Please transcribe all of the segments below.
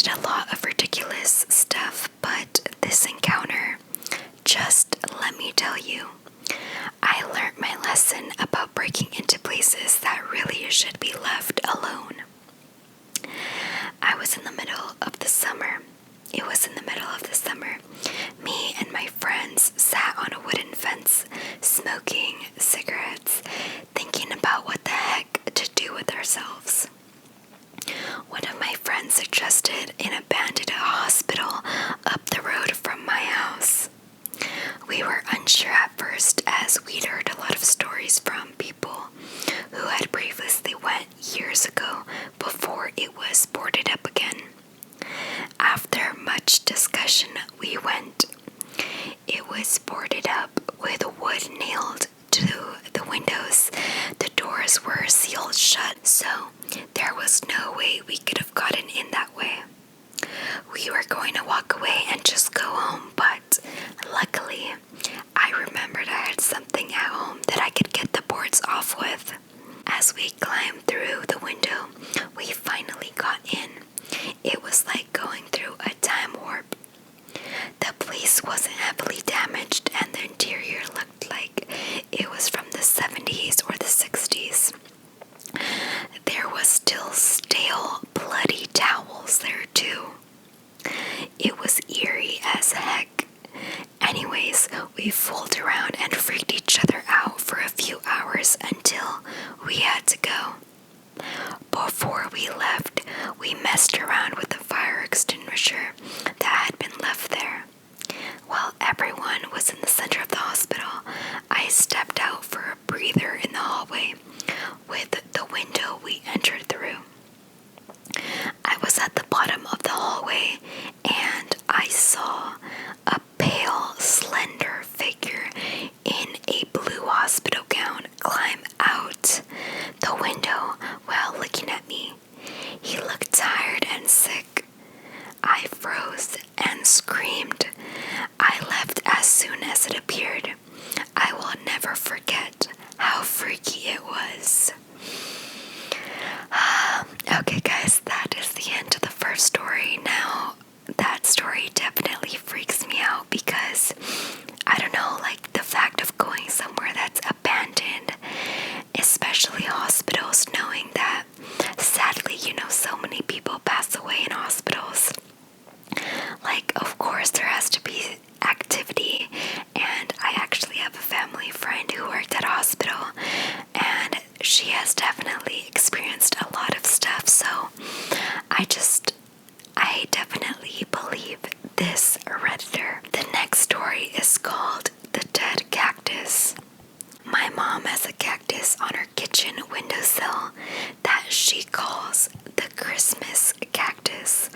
did a lot of ridiculous stuff, but this encounter, just let me tell you, I learned my lesson about breaking into places that really should be left alone. I was in the middle of the summer. It was in the middle of the summer. Me and my friends sat on a wooden fence, smoking cigarettes, thinking about what the heck to do with ourselves. One of my friends suggested an abandoned hospital up the road from my house. We were unsure at first, as we'd heard a lot of stories from people who had previously went years ago before it was boarded up again. After much discussion, we went. It was boarded up with wood nailed to the windows. The doors were sealed shut, so there was no way we could have gotten in that way. We were going to walk away and just go home, but luckily, I remembered I had something at home that I could get the boards off with. As we climbed through the window, we finally got in. It was like going through a time warp. The place wasn't heavily damaged, and the interior looked like it was from the 70s or the 60s. There was still stale, bloody towels there too. It was eerie as heck. Anyways, we fooled around and freaked each other out for a few hours until we had to go. Before we left, we messed around with the fire extinguisher that had been left there. While everyone was in the center of the hospital, I stepped out for a breather in the hallway with the window we entered through. I was at the bottom of the hallway and I saw a pale, slender figure in a blue hospital gown climb out the window while looking at me. He looked tired and sick. I froze and screamed. I left as soon as it appeared. I will never forget how freaky it was. Okay guys, that is the end of the first story. Now, that story definitely freaks me out because, I don't know, like the fact of going somewhere that's abandoned, especially hospitals, knowing that sadly, so many people pass away in hospitals. Like, of course, there has to be activity, and I actually have a family friend who worked at a hospital, and she has definitely experienced a lot of stuff, so I definitely believe this Redditor. The next story is called The Dead Cactus. My mom has a cactus on her kitchen windowsill that she calls the Christmas cactus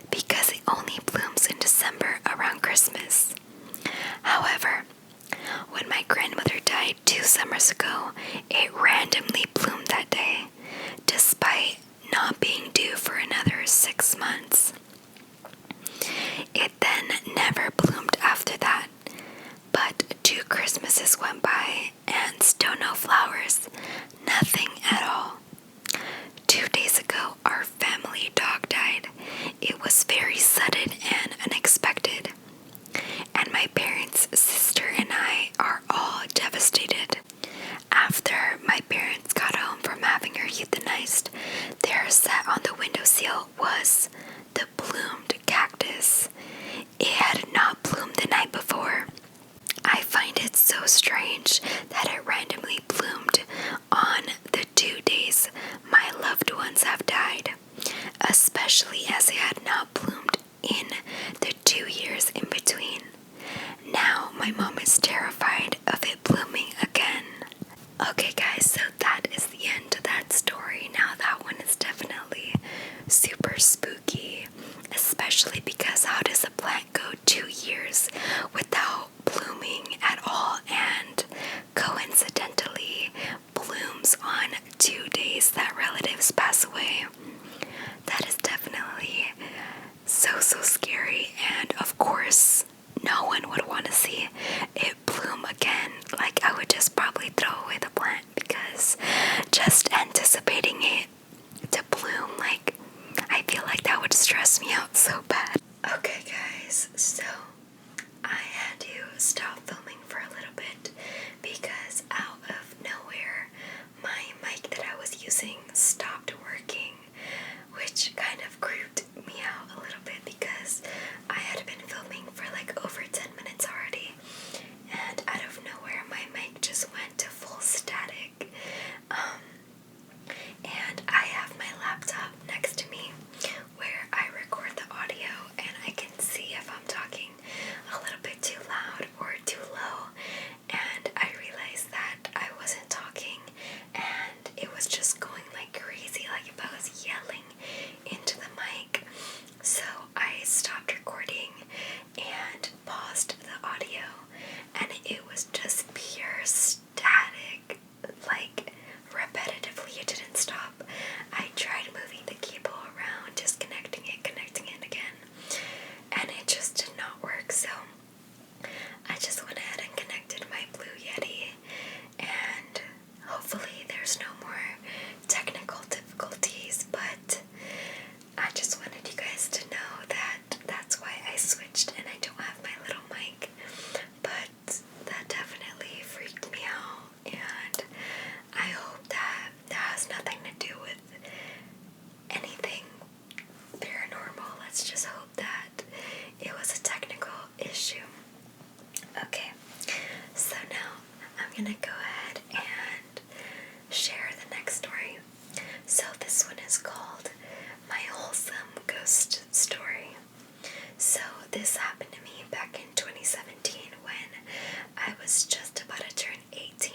because it only blooms in December around Christmas. However, when my grandmother died 2 summers ago, it randomly bloomed that day, despite not being due for another 6 that stressed me out so bad. Okay guys, so I had to stop filming for a little bit because out of nowhere my mic that I was using stopped working, which kind of creeped me out a little bit because I had been filming for like over 10 minutes already, and out of nowhere my mic just went to full static. And I have my laptop next to me where I record the audio, and I can see if I'm talking a little bit too loud or too low, and I realized that I wasn't talking and it was just going like crazy, like if I was yelling into the mic. So I stopped recording and paused the audio, and it was just pure static, like repetitively. It didn't stop. I tried moving the cable around, disconnecting it, connecting it again, and it just did not work. So I just went ahead and connected my Blue Yeti, and hopefully there's no more technical difficulties, but I just wanted you guys to know that that's why I switched and I don't have my little mic. But that definitely freaked me out, and I hope that has nothing to do with anything paranormal. Let's just hope that it was a technical issue. Okay, so now I'm gonna go ahead and share the next story. So this one is called My Wholesome Ghost Story. So this happened to me back in 2017 when I was just about to turn 18.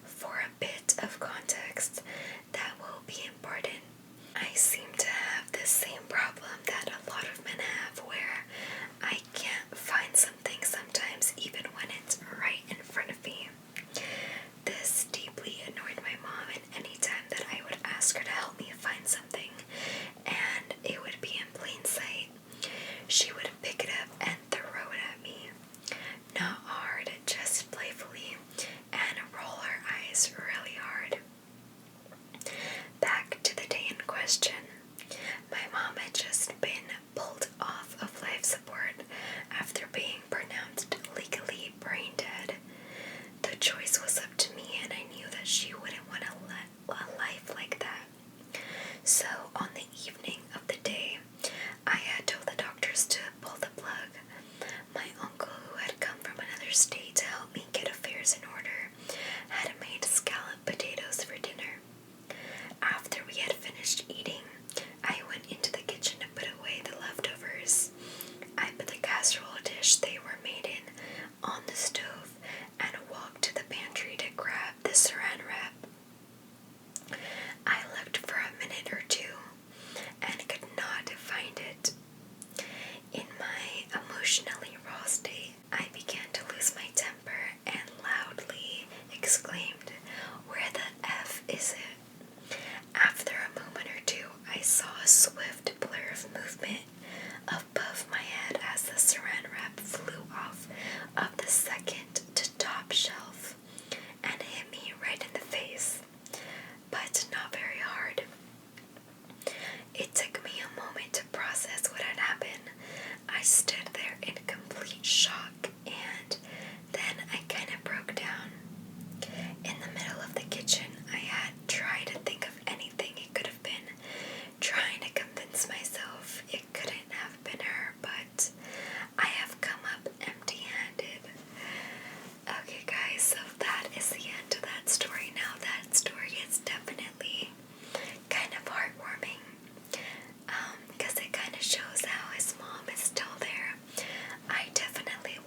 For a bit of context that will be important, I seem to have this same problem that a lot of men have, where I can't find something sometimes even when it's right in front of me. This deeply annoyed my mom, and any time that I would ask her to help me find something and it would be in plain sight, she would pick it up and throw it at me. Not hard, just playfully, and roll her eyes really hard. Back to the day in question. My mom had just been pulled off of life support after being pronounced legally brain dead. The choice was up to me, and I knew that she wouldn't want to let a life like that. So on the evening of the day, I had told the doctors to pull the plug. My uncle, who had come from another state to help me get affairs in order, had made scalloped potatoes for dinner. After we had finished eating, I went into the kitchen to put away the leftovers. I put the casserole dish they were made in on the stove and walked to the pantry to grab the saran wrap. I looked for a minute or two and could not find it. In my emotionally raw state, I began to lose my temper and loudly exclaimed, "Where the F is it?" After a moment or two, I saw a swift blur of movement above my head as the saran wrap flew off of the second to top shelf and hit me right in the face, but not very hard. It took me a moment to process what had happened. I stood there in complete shock, and then I kind of broke down. In the middle of the kitchen, I had tried to think of anything it could have been, trying to convince myself it couldn't have been her, but I have come up empty-handed. Okay guys, so that is the end of that story. Now that story is definitely kind of heartwarming, because it kind of shows how his mom is still there. I definitely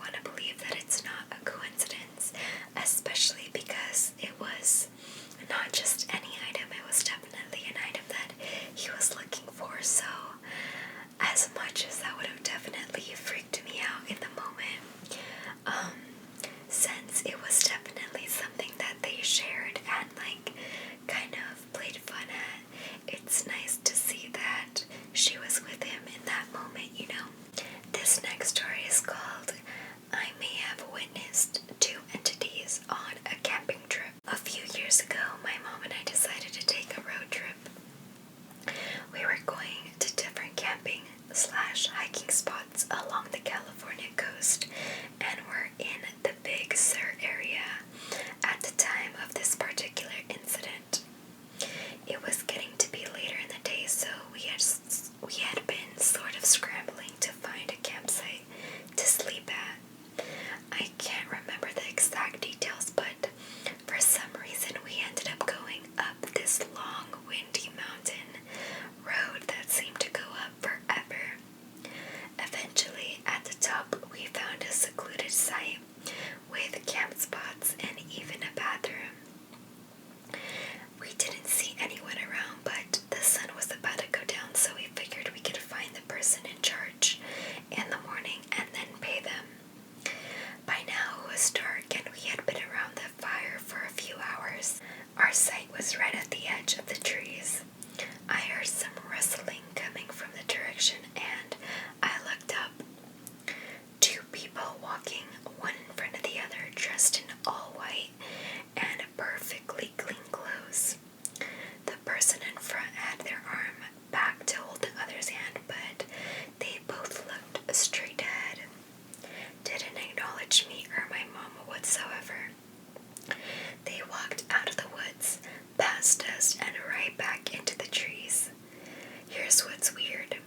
here's what's weird.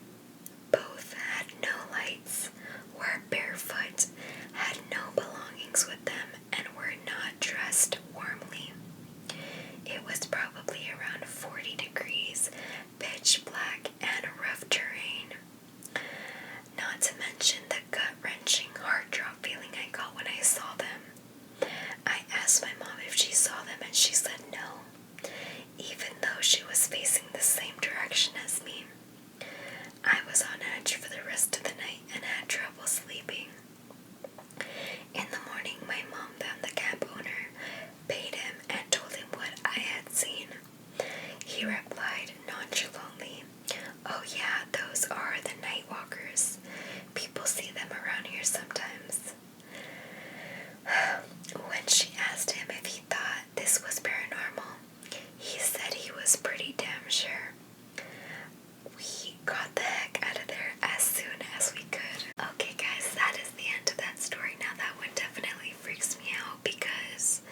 Both had no lights, were barefoot, had no belongings with them, and were not dressed warmly. It was probably around 40 degrees, pitch black, and rough terrain. Not to mention the gut-wrenching, heart-drop feeling I got when I saw them. I asked my mom if she saw them, and she said no, even though she was facing the same direction as me. I was on edge for the rest of the night and had trouble sleeping. In the morning, my mom found the camp owner, paid him, and told him what I had seen. He replied nonchalantly, "Oh yeah, those are the night walkers. People see them around here sometimes." When she asked him if he thought this was paranormal, he said he was pretty damn sure. We got the heck out of there as soon as we could. Okay guys, that is the end of that story. Now that one definitely freaks me out because,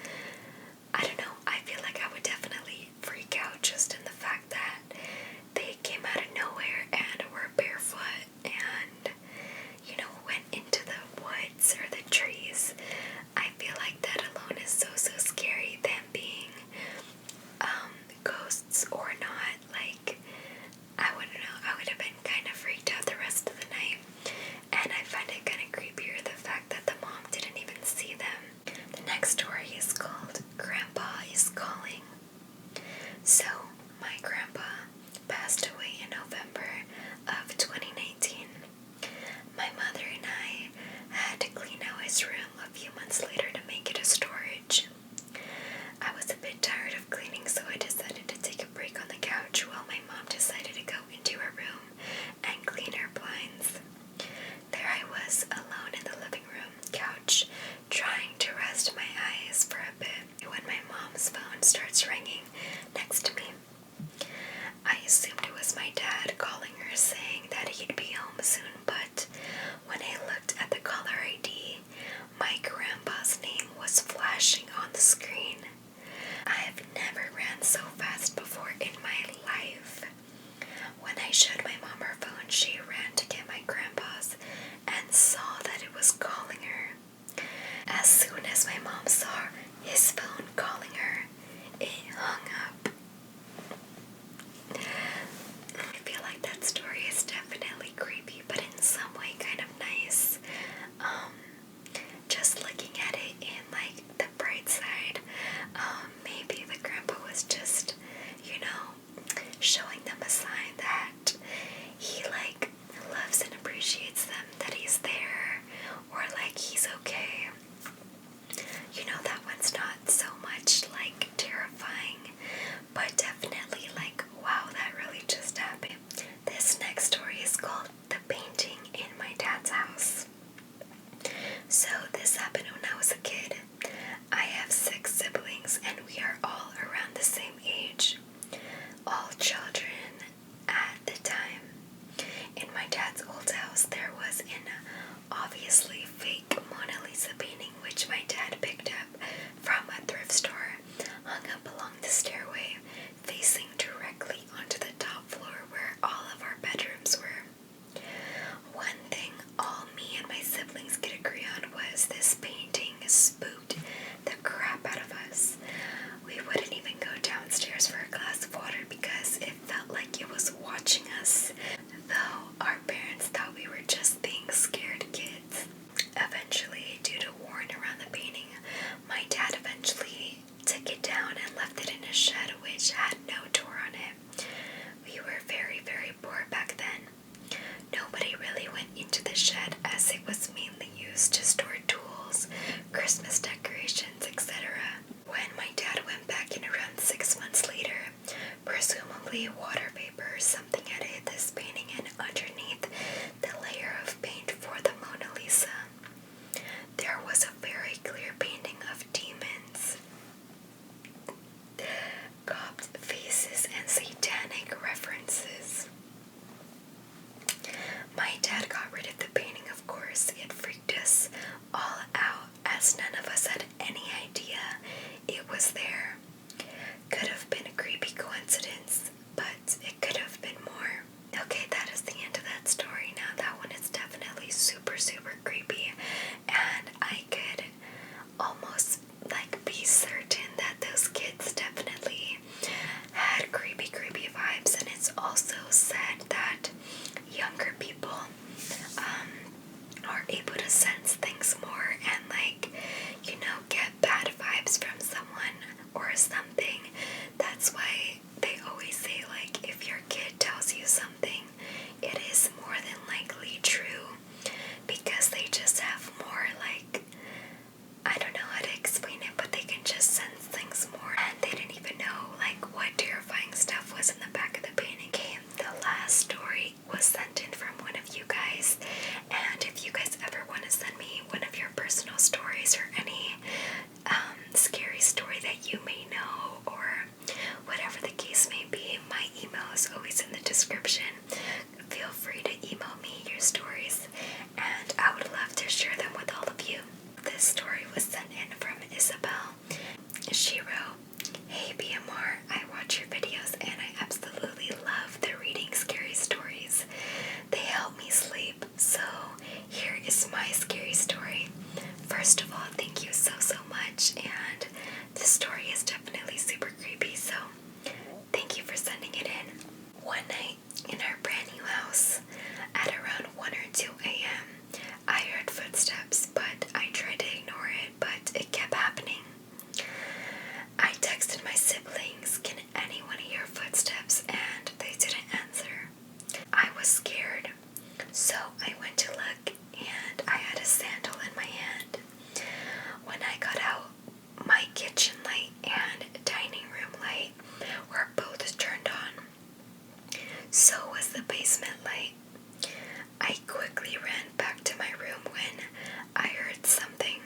I don't know, I feel like I would definitely freak out just in the fact that they came out of nowhere and were barefoot and, went into the woods or the trees. I feel like that alone is so scary, them being ghosts or not. Like, I wouldn't know, I would have been kind of freaked out the rest of the night. And I find it kind of creepier the fact that the mom didn't even see them. The next story is called Grandpa is Calling. So, my grandpa passed away in November of 2019. My mother and I had to clean out his room a few months later to make it a storage. I was a bit tired of cleaning, so I decided to take a break on the couch while my mom decided to go into her room and clean her blinds. There I was, alone in the living room couch, trying to rest my eyes for a bit when my mom's phone starts ringing next to me. I assumed it was my dad calling her saying that he'd be home soon, but when I looked at the caller ID, my grandpa's name was flashing on the screen. I have never ran so fast before in my life. When I showed my mom her phone, she ran to get my grandpa's and saw that it was calling her. As soon as my mom saw his phone calling her, it hung up. I feel like that story is definitely creepy, but in some way kind of nice. Just looking at it in like the bright side, maybe the grandpa was just, showing them a sign that he loves and appreciates them, that he's there, or he's okay. That one's not so much terrifying, but definitely wow, that really just happened. This next story is called The Painting in My Dad's House. So this happened when I was a kid. I have 6 siblings and we are all around the same age. All children at the time. In my dad's old house there was an obviously fake Mona Lisa painting which my dad picked up from a thrift store, hung up along the stairway, facing directly onto the top floor where all of our bedrooms were. One thing all me and my siblings could agree on was this painting spooked the crap out of us. We wouldn't even go downstairs for a glass of water because it felt like it was watching us, though our parents thought we were just being scared kids. Eventually, due to worn around the painting, my dad eventually took it down and left it in a shed which had no door on it. We were very, very poor back then. Nobody really went into the shed as it was mainly used to store tools, Christmas decorations, etc. When my dad went back in around 6 months later, presumably water vapor or something had hit this painting and underneath the layer of paint for the Mona Lisa, there was a very clear painting of demons, gobbed faces, and satanic references. My dad got rid of the painting, of course. It freaked us all out as none of us had any idea it was there. Could have been a creepy coincidence, but it could have been more. Okay. feel free to email me your stories, and I would love to share them with all of you. This story was sent in from Isabel. She wrote, "Hey BMR, I watch your videos and I absolutely love the reading scary stories. They help me sleep, so here is my scary story. First of all, thank you so much, and this story is definitely super creepy, so thank you for sending it in. One night in our brand new house, at around 1 or 2 a.m., I heard footsteps, but I tried to ignore it, but it kept happening. I texted my siblings, 'Can anyone hear footsteps?' and they didn't answer. I was scared, so I went to look, and I had a sandal in my hand. When I got out, my kitchen light and dining room light were both turned on. So was the basement light. I quickly ran back to my room when I heard something.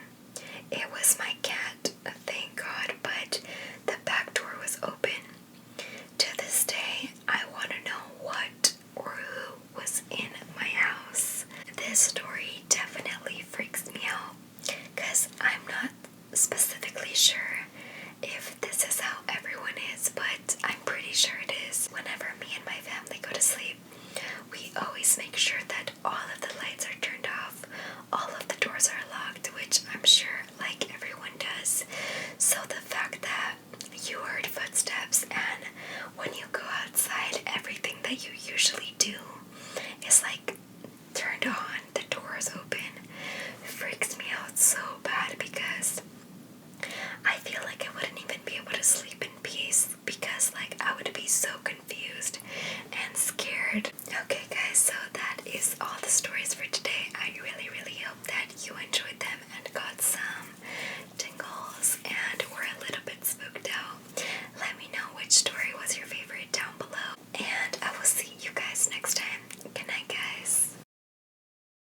It was my cat, thank God, but the back door was open. To this day, I want to know what or who was in my house." This story definitely freaks me out, because I'm not specifically sure if this is how everyone is, but I'm pretty sure it is. Whenever me and my family go to sleep, we always make sure that all of the lights are turned off, all of the doors are locked, which I'm sure like everyone does. So the fact that you heard footsteps, and when you go outside, everything that you usually do is like turned on, the door is open, freaks me out so bad, because I feel like I wouldn't even be able to sleep in peace, because like I would be so confused